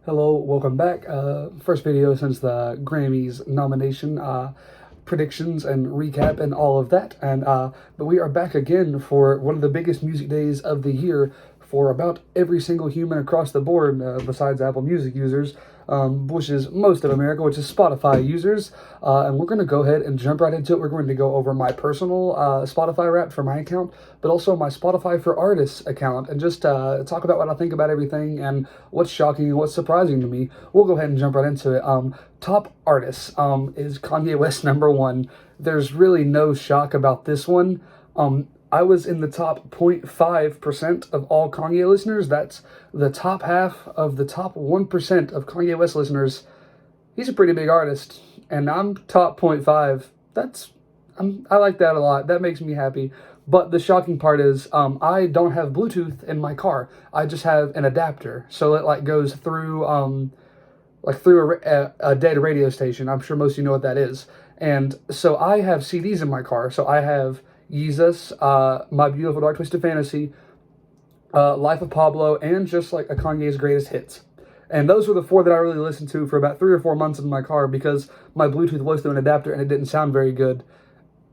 Hello, welcome back. First video since the Grammys nomination predictions and recap and all of that. But we are back again for one of the biggest music days of the year for about every single human across the board, besides Apple Music users, which is most of America, which is Spotify users. And we're going to go ahead and jump right into it. We're going to go over my personal Spotify Wrapped for my account, but also my Spotify for Artists account, and just talk about what I think about everything and what's shocking and what's surprising to me. We'll go ahead and jump right into it. Top artists is Kanye West #1. There's really no shock about this one. I was in the top 0.5% of all Kanye listeners. That's the top half of the top 1% of Kanye West listeners. He's a pretty big artist, and I'm top 0.5. I like that a lot. That makes me happy. But the shocking part is, I don't have Bluetooth in my car. I just have an adapter, so it like goes through through a data radio station. I'm sure most of you know what that is. And so I have CDs in my car. So I have Yeezus, My Beautiful Dark Twisted Fantasy, Life of Pablo, and just like a Kanye's greatest hits. And those were the four that I really listened to for about 3 or 4 months in my car because my Bluetooth was through an adapter and it didn't sound very good.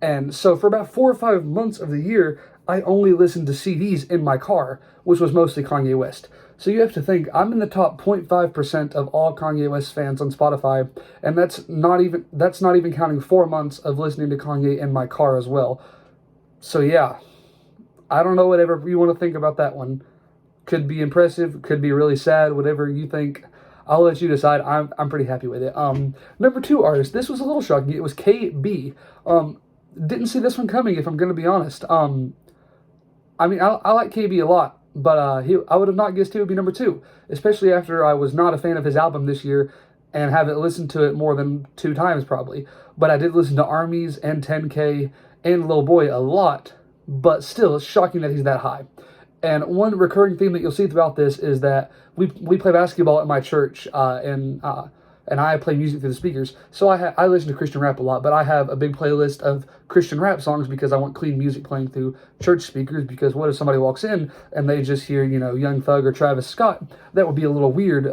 And so for about 4 or 5 months of the year, I only listened to CDs in my car, which was mostly Kanye West. So you have to think, I'm in the top 0.5% of all Kanye West fans on Spotify, and that's not even counting 4 months of listening to Kanye in my car as well. So yeah, I don't know whatever you want to think about that one. Could be impressive, could be really sad, whatever you think. I'll let you decide. I'm pretty happy with it. Number 2 artist. This was a little shocking. It was KB. Didn't see this one coming, if I'm going to be honest. I mean, I like KB a lot, but I would have not guessed he would be number 2, especially after I was not a fan of his album this year and haven't listened to it more than 2 times probably. But I did listen to Armies and 10K and Lil Boy a lot, but still, it's shocking that he's that high. And one recurring theme that you'll see throughout this is that we play basketball at my church, and I play music through the speakers. So I listen to Christian rap a lot, but I have a big playlist of Christian rap songs because I want clean music playing through church speakers. Because what if somebody walks in and they just hear, Young Thug or Travis Scott? That would be a little weird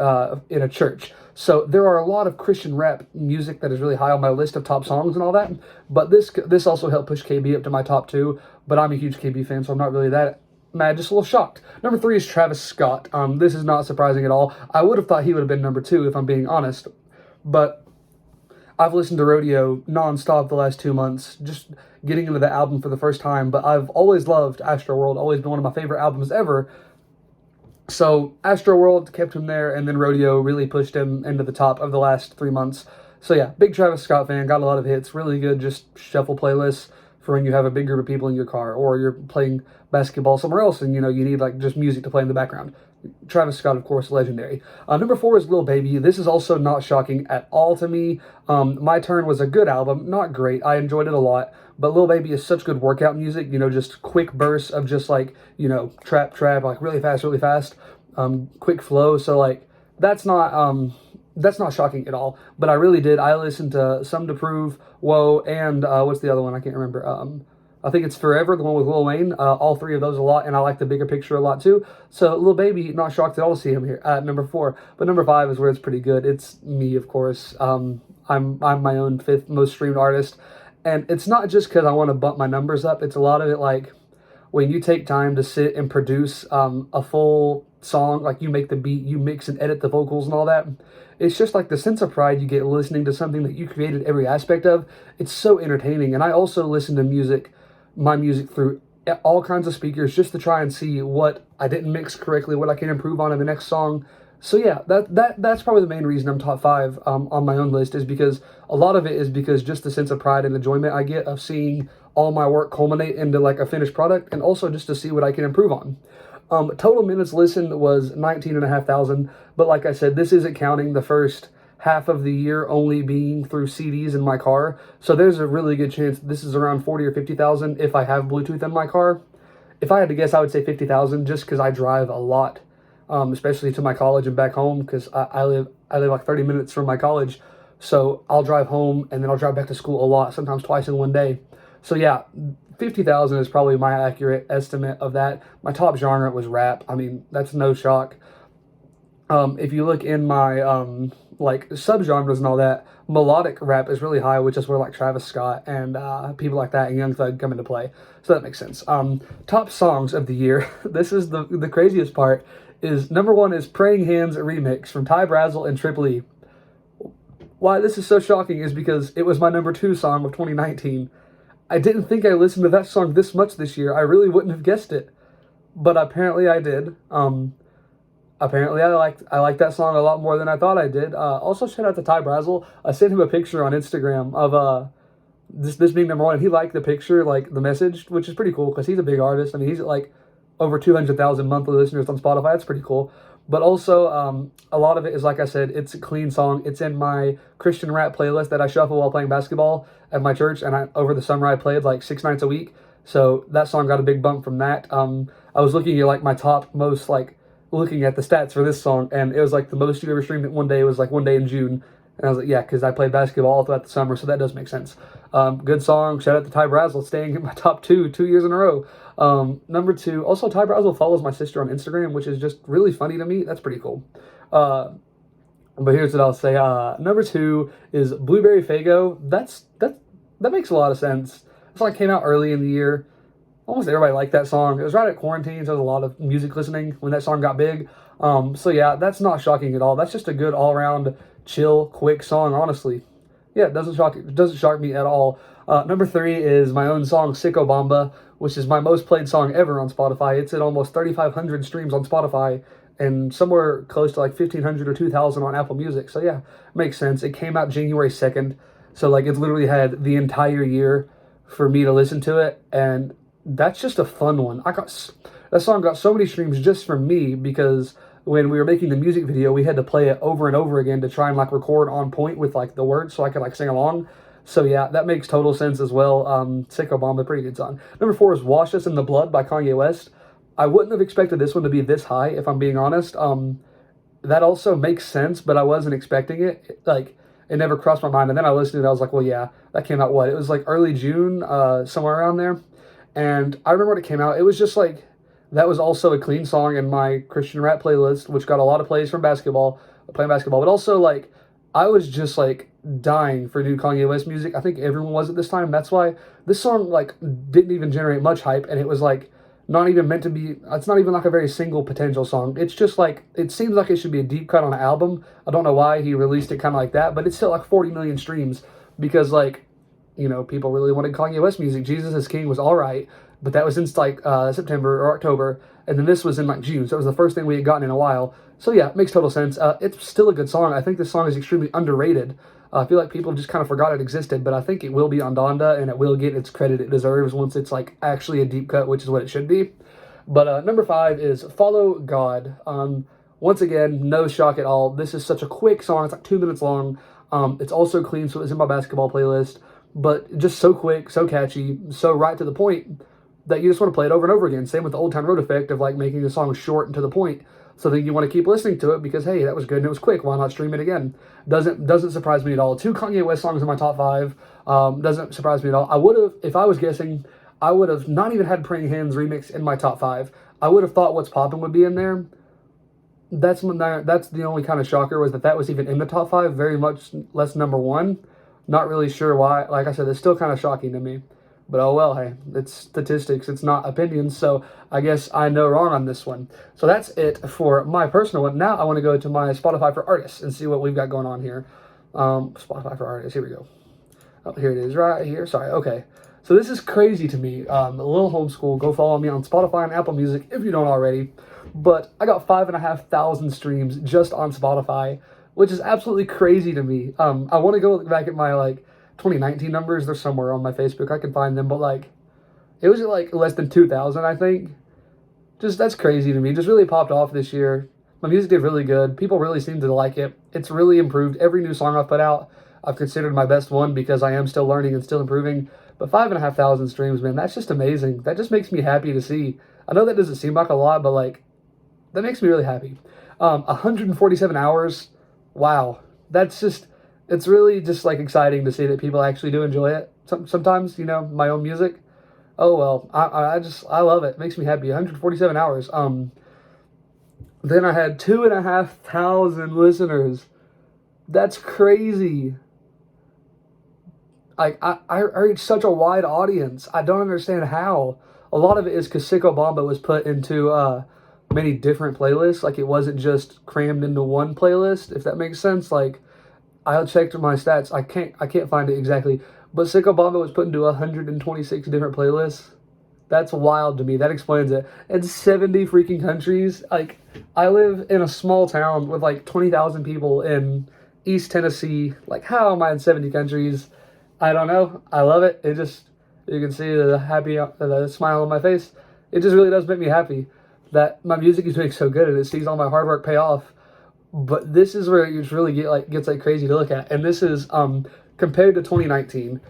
in a church. So there are a lot of Christian rap music that is really high on my list of top songs and all that. But this also helped push KB up to my top 2. But I'm a huge KB fan, so I'm not really that mad, just a little shocked. Number 3 is Travis Scott. This is not surprising at all. I would have thought he would have been number 2 if I'm being honest. But I've listened to Rodeo nonstop the last 2 months, just getting into the album for the first time. But I've always loved Astroworld, always been one of my favorite albums ever. So Astroworld kept him there, and then Rodeo really pushed him into the top of the last 3 months. So yeah, big Travis Scott fan, got a lot of hits, really good just shuffle playlists for when you have a big group of people in your car or you're playing basketball somewhere else and you need like just music to play in the background. Travis Scott, of course, legendary. Number 4 is Lil Baby. This is also not shocking at all to me. My Turn was a good album, not great. I enjoyed it a lot, but Lil Baby is such good workout music. Just quick bursts of just like trap, like really fast, quick flow. So like that's not shocking at all. But I really did. I listened to Some to Prove, Whoa, and what's the other one? I can't remember. I think it's Forever, the one with Lil Wayne. All 3 of those a lot, and I like The Bigger Picture a lot too. So Lil Baby, not shocked at all to see him here at number 4. But number 5 is where it's pretty good. It's me, of course. I'm my own 5th most streamed artist, and it's not just because I want to bump my numbers up. It's a lot of it like when you take time to sit and produce a full song, like you make the beat, you mix and edit the vocals and all that. It's just like the sense of pride you get listening to something that you created every aspect of. It's so entertaining. And I also listen to my music through all kinds of speakers just to try and see what I didn't mix correctly, what I can improve on in the next song. So yeah, that's probably the main reason I'm top 5 on my own list, is because a lot of it is because just the sense of pride and enjoyment I get of seeing all my work culminate into like a finished product, and also just to see what I can improve on. Total minutes listened was 19,500, but like I said, this isn't counting the first half of the year only being through CDs in my car. So there's a really good chance this is around 40 or 50,000 if I have Bluetooth in my car. If I had to guess, I would say 50,000 just because I drive a lot, especially to my college and back home, because I live like 30 minutes from my college. So I'll drive home and then I'll drive back to school a lot, sometimes twice in one day. So yeah, 50,000 is probably my accurate estimate of that. My top genre was rap. I mean, that's no shock. If you look in my like subgenres and all that, melodic rap is really high, which is where like Travis Scott and people like that and Young Thug come into play. So that makes sense. Top songs of the year. This is the craziest part. Is number one is "Praying Hands" remix from Ty Brazzle and Triple E. Why this is so shocking is because it was my number two song of 2019. I didn't think I listened to that song this much this year. I really wouldn't have guessed it, but apparently I did. Apparently I liked that song a lot more than I thought I did. Also, shout out to Ty Brazzle. I sent him a picture on Instagram of this being number one. He liked the picture, like the message, which is pretty cool because he's a big artist. I mean, he's at like over 200,000 monthly listeners on Spotify. That's pretty cool. But also, a lot of it is, like I said, it's a clean song. It's in my Christian rap playlist that I shuffle while playing basketball at my church. And over the summer, I played like 6 nights a week. So that song got a big bump from that. I was looking at like my top most like looking at the stats for this song, and it was like the most you ever streamed it one day was like one day in June. And I was like, yeah, because I played basketball all throughout the summer, so that does make sense. Good song. Shout out to Ty Brazzle, staying in my top 2 years in a row. Number two, also Ty Brazzle follows my sister on Instagram, which is just really funny to me. That's pretty cool. But here's what I'll say. Number two is Blueberry Faygo. That makes a lot of sense. This song came out early in the year. Almost everybody liked that song. It was right at quarantine, so there was a lot of music listening when that song got big. So yeah, that's not shocking at all. That's just a good all-around chill, quick song, honestly. Yeah, it doesn't shock me at all. Number three is my own song, Sicko Bamba, which is my most played song ever on Spotify. It's at almost 3,500 streams on Spotify and somewhere close to like 1,500 or 2,000 on Apple Music. So yeah, makes sense. It came out January 2nd. So like it's literally had the entire year for me to listen to it. And that's just a fun one. That song got so many streams just from me because when we were making the music video, we had to play it over and over again to try and like record on point with like the words so I could like sing along. So yeah, that makes total sense as well. Sicko Bomba, pretty good song. Number four is Wash Us in the Blood by Kanye West. I wouldn't have expected this one to be this high, if I'm being honest. That also makes sense, but I wasn't expecting it. Like, it never crossed my mind. And then I listened to it, I was like, well, yeah, that came out what? It was like early June, somewhere around there. And I remember when it came out, it was just like, that was also a clean song in my Christian rap playlist, which got a lot of plays from playing basketball. But also, like, I was just like dying for new Kanye West music. I think everyone was at this time. That's why this song like didn't even generate much hype, and it was like not even meant to be. It's not even like a very single potential song. It's just like it seems like it should be a deep cut on an album. I don't know why he released it kind of like that, but it's still like 40 million streams because like people really wanted Kanye West music. Jesus is King was all right, but that was since like September or October, and then this was in like June, so it was the first thing we had gotten in a while. So yeah, it makes total sense. It's still a good song. I think this song is extremely underrated. I feel like people just kind of forgot it existed, but I think it will be on Donda, and it will get its credit it deserves once it's like actually a deep cut, which is what it should be. But number five is Follow God. Once again, no shock at all. This is such a quick song. It's like 2 minutes long. It's also clean, so it's in my basketball playlist. But just so quick, so catchy, so right to the point that you just want to play it over and over again. Same with the Old Town Road effect of like making the song short and to the point. So then you want to keep listening to it because hey, that was good and it was quick. Why not stream it again? Doesn't surprise me at all. 2 Kanye West songs in my top 5. Doesn't surprise me at all. I would have, if I was guessing, I would have not even had Praying Hands remix in my top 5. I would have thought What's Poppin' would be in there. That's the only kind of shocker was that was even in the top 5. Very much less number 1. Not really sure why. Like I said, it's still kind of shocking to me. But oh well, hey, it's statistics, it's not opinions, so I guess I know wrong on this one. So that's it for my personal one. Now I want to go to my Spotify for Artists and see what we've got going on here. Spotify for Artists, here we go. Oh, here it is, right here. Sorry, okay. So this is crazy to me. A little homeschool. Go follow me on Spotify and Apple Music if you don't already. But I got 5,500 streams just on Spotify, which is absolutely crazy to me. I want to go look back at my 2019 numbers. They're somewhere on my Facebook. I can find them, but it was at less than 2,000, I think. Just that's crazy to me. Just really popped off this year. My music did really good. People really seem to like it. It's really improved. Every new song I've put out, I've considered my best one because I am still learning and still improving. But 5,500 streams, man, that's just amazing. That just makes me happy to see. I know that doesn't seem like a lot, but that makes me really happy. 147 hours. Wow. That's just, it's really just exciting to see that people actually do enjoy it. Sometimes, my own music. Oh, well, I love it. It makes me happy. 147 hours. Then I had 2,500 listeners. That's crazy. Like, I reached such a wide audience. I don't understand how. A lot of it is because Sicko Bomba was put into many different playlists. Like, it wasn't just crammed into one playlist, if that makes sense. Like, I checked my stats. I can't find it exactly. But Sicko Bomba was put into 126 different playlists. That's wild to me. That explains it. And 70 freaking countries. Like, I live in a small town with like 20,000 people in East Tennessee. Like, how am I in 70 countries? I don't know. I love it. It just, you can see the smile on my face. It just really does make me happy that my music is doing so good and it sees all my hard work pay off. But this is where it really gets crazy to look at. And this is compared to 2019.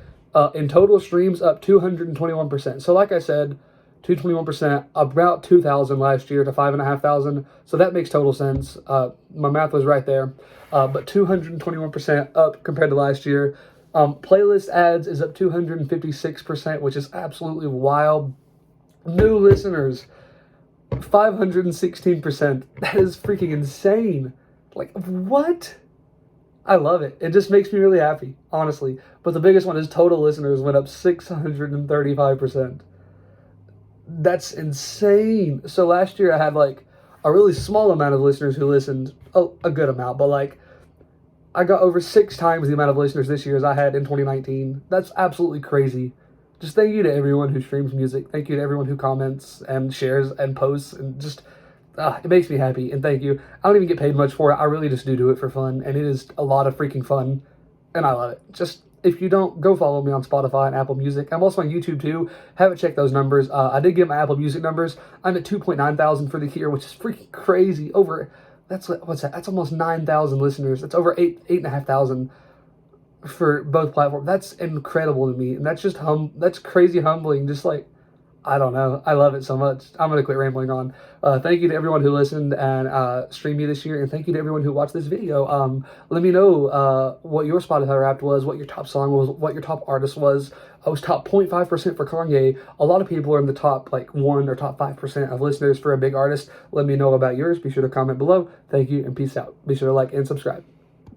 In total streams up 221%. So like I said, 221%, about 2,000 last year to 5,500. So that makes total sense. My math was right there. But 221% up compared to last year. Playlist ads is up 256%, which is absolutely wild. New listeners, 516%. That is freaking insane. Like, what? I love it. It just makes me really happy, honestly. But the biggest one is total listeners went up 635%. That's insane. So last year I had like a really small amount of listeners who listened, a good amount, but like I got over 6 times the amount of listeners this year as I had in 2019. That's absolutely crazy. Just thank you to everyone who streams music. Thank you to everyone who comments and shares and posts and just it makes me happy, and thank you. I don't even get paid much for it. I really just do it for fun, and it is a lot of freaking fun, and I love it. Just, if you don't, go follow me on Spotify and Apple Music. I'm also on YouTube, too. Haven't checked those numbers. I did get my Apple Music numbers. I'm at 2.9 thousand for the year, which is freaking crazy. What's that? That's almost 9,000 listeners. That's over 8,500 for both platforms. That's incredible to me, and that's just that's crazy humbling. Just like, I don't know. I love it so much. I'm going to quit rambling on. Thank you to everyone who listened and streamed me this year. And thank you to everyone who watched this video. Let me know what your Spotify Wrapped was, what your top song was, what your top artist was. I was top 0.5% for Kanye. A lot of people are in the top 1 or top 5% of listeners for a big artist. Let me know about yours. Be sure to comment below. Thank you and peace out. Be sure to like and subscribe.